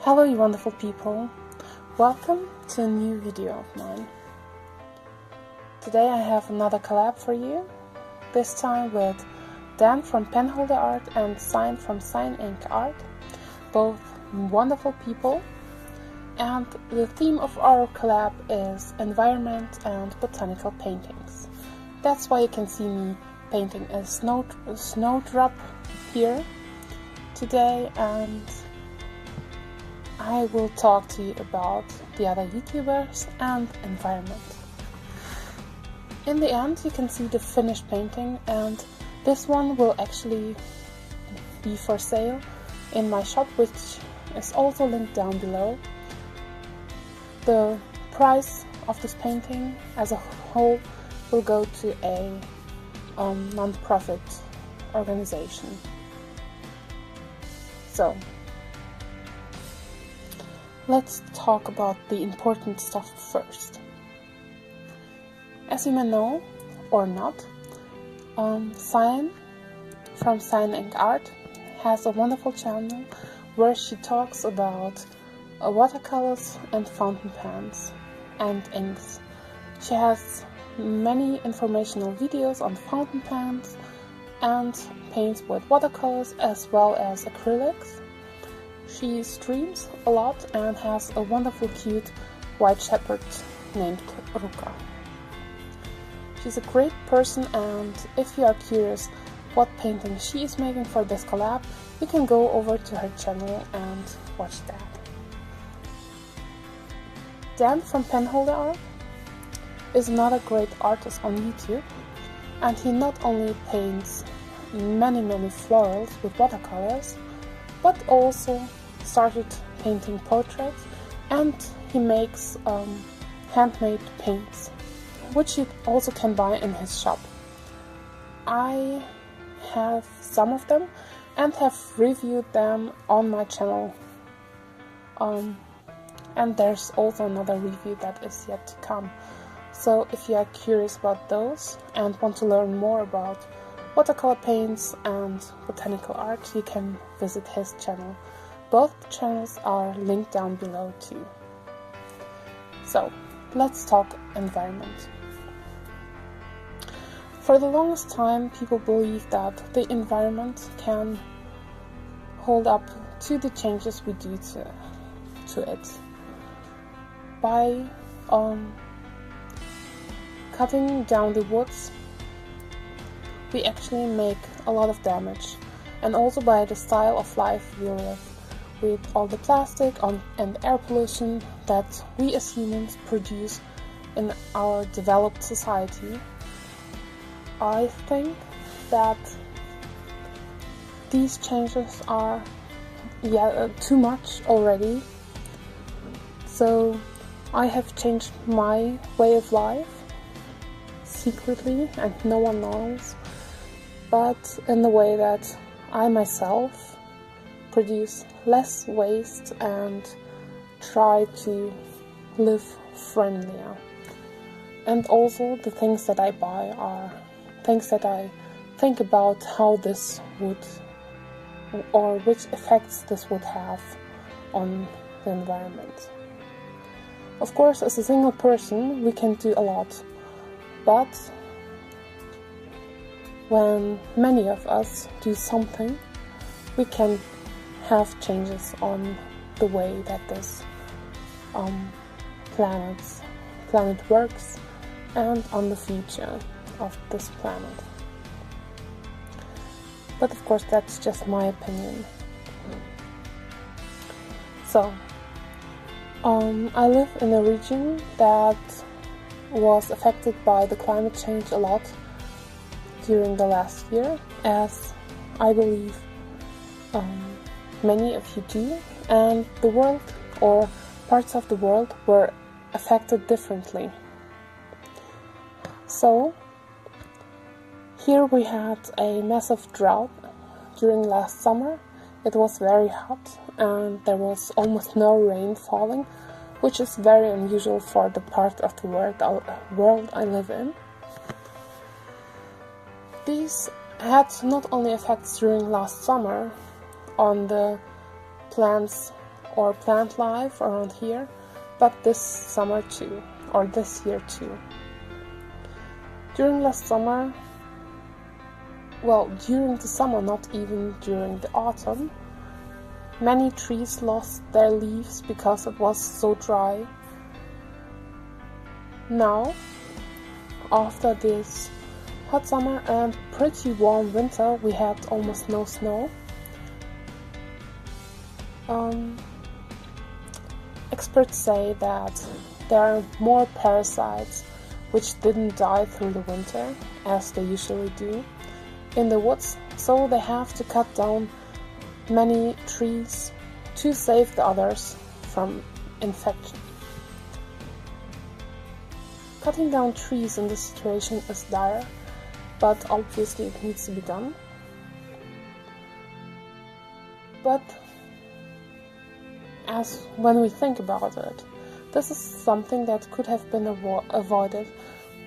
Hello you wonderful people, welcome to a new video of mine. Today I have another collab for you, this time with Dan from Penholder Art and Sign from Sign Ink Art, both wonderful people, and the theme of our collab is environment and botanical paintings. That's why you can see me painting a snowdrop here today, and I will talk to you about the other YouTubers and environment. In the end you can see the finished painting, and this one will actually be for sale in my shop, which is also linked down below. The price of this painting as a whole will go to a non-profit organization. So let's talk about the important stuff first. As you may know, or not, Sign from Sign Ink Art has a wonderful channel where she talks about watercolors and fountain pens and inks. She has many informational videos on fountain pens and paints with watercolors as well as acrylics. She streams a lot and has a wonderful cute white shepherd named Ruka. She's a great person, and if you are curious what painting she is making for this collab, you can go over to her channel and watch that. Dan from Penholder Art is another great artist on YouTube, and he not only paints many florals with watercolors, but also started painting portraits, and he makes handmade paints, which you also can buy in his shop. I have some of them and have reviewed them on my channel, and there's also another review that is yet to come. So if you are curious about those and want to learn more about watercolor paints and botanical art, you can visit his channel. Both channels are linked down below too. So let's talk environment. For the longest time, people believe that the environment can hold up to the changes we do to it. By cutting down the woods, we actually make a lot of damage, and also by the style of life we live, with all the plastic and air pollution that we as humans produce in our developed society. I think that these changes are too much already, so I have changed my way of life secretly and no one knows, but in the way that I myself produce less waste and try to live friendlier. And also the things that I buy are things that I think about how this would, or which effects this would have on the environment. Of course, as a single person we can do a lot, but when many of us do something, we can have changes on the way that this planet works and on the future of this planet. But of course that's just my opinion. So I live in a region that was affected by the climate change a lot during the last year, as I believe many of you do, and the world, or parts of the world, were affected differently. So here we had a massive drought during last summer. It was very hot and there was almost no rain falling, which is very unusual for the part of the world I live in. These had not only effects during last summer on the plants or plant life around here, but this summer too, or this year too. During last summer, well, during the summer, not even during the autumn, many trees lost their leaves because it was so dry. Now, after this hot summer and pretty warm winter, we had almost no snow. Experts say that there are more parasites which didn't die through the winter, as they usually do, in the woods, so they have to cut down many trees to save the others from infection. Cutting down trees in this situation is dire, but obviously it needs to be done. But as when we think about it, this is something that could have been avoided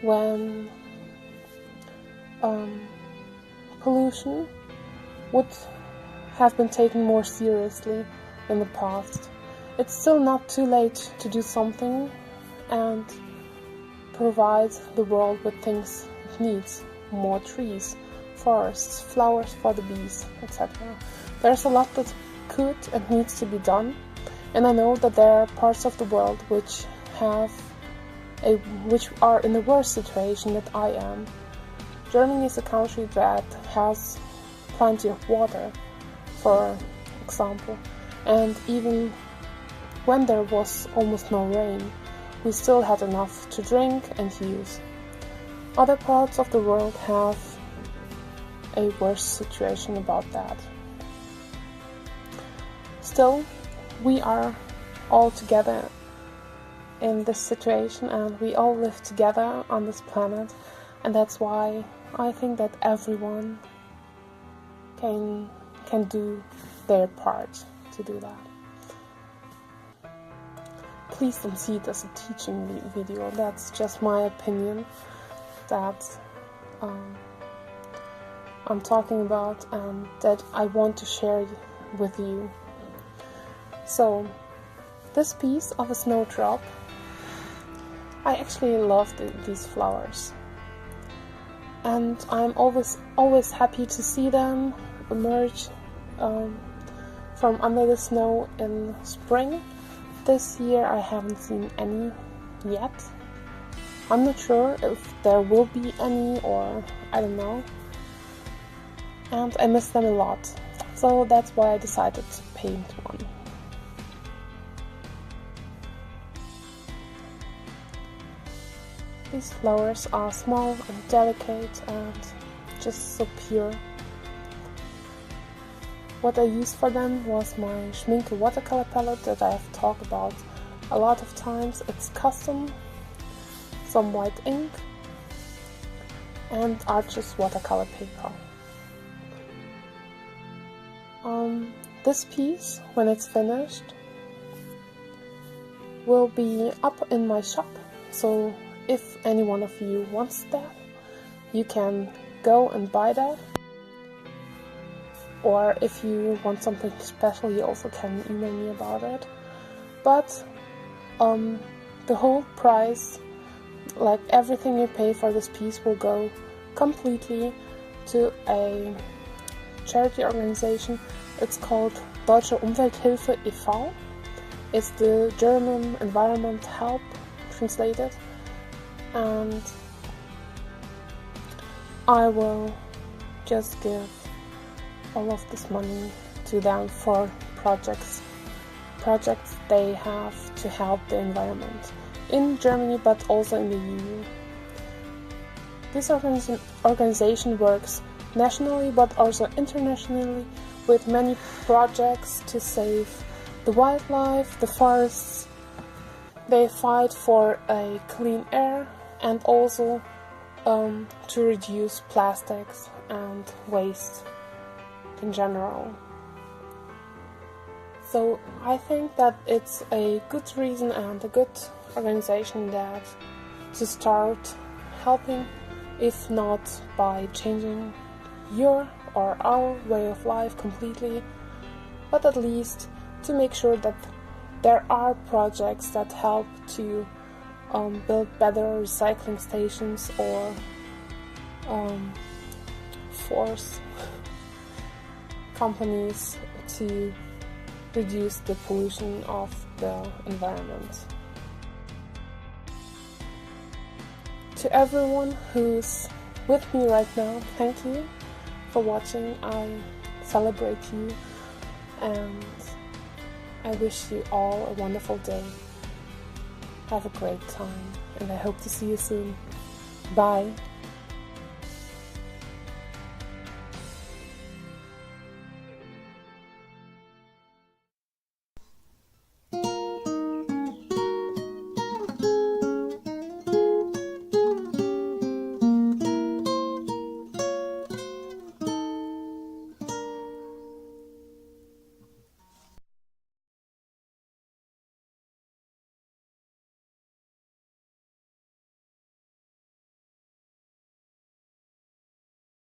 when pollution would have been taken more seriously in the past. It's still not too late to do something and provide the world with things it needs: more trees, forests, flowers for the bees, etc. There's a lot that could and needs to be done, and I know that there are parts of the world which are in a worse situation than I am. Germany is a country that has plenty of water, for example, and even when there was almost no rain, we still had enough to drink and use. Other parts of the world have a worse situation about that. Still, we are all together in this situation, and we all live together on this planet, and that's why I think that everyone can do their part to do that. Please don't see it as a teaching video. That's just my opinion that I'm talking about and that I want to share with you. So, this piece of a snowdrop, I actually love these flowers, and I'm always happy to see them emerge from under the snow in spring. This year I haven't seen any yet. I'm not sure if there will be any, or I don't know. And I miss them a lot. So that's why I decided to paint one. These flowers are small and delicate and just so pure. What I used for them was my Schmincke watercolor palette that I have talked about a lot of times. It's custom, some white ink, and Arches watercolor paper. This piece, when it's finished, will be up in my shop, so if any one of you wants that, you can go and buy that. Or if you want something special, you also can email me about it. But the whole price, like everything you pay for this piece, will go completely to a charity organization. It's called Deutsche Umwelthilfe e.V. It's the German Environment Help translated, and I will just give all of this money to them for projects they have to help the environment in Germany, but also in the EU. This organization works nationally but also internationally with many projects to save the wildlife, the forests. They fight for a clean air and also to reduce plastics and waste in general. So I think that it's a good reason and a good organization that to start helping, if not by changing your or our way of life completely, but at least to make sure that there are projects that help to build better recycling stations or force companies to reduce the pollution of the environment. To everyone who's with me right now, thank you for watching. I celebrate you and I wish you all a wonderful day. Have a great time and I hope to see you soon. Bye.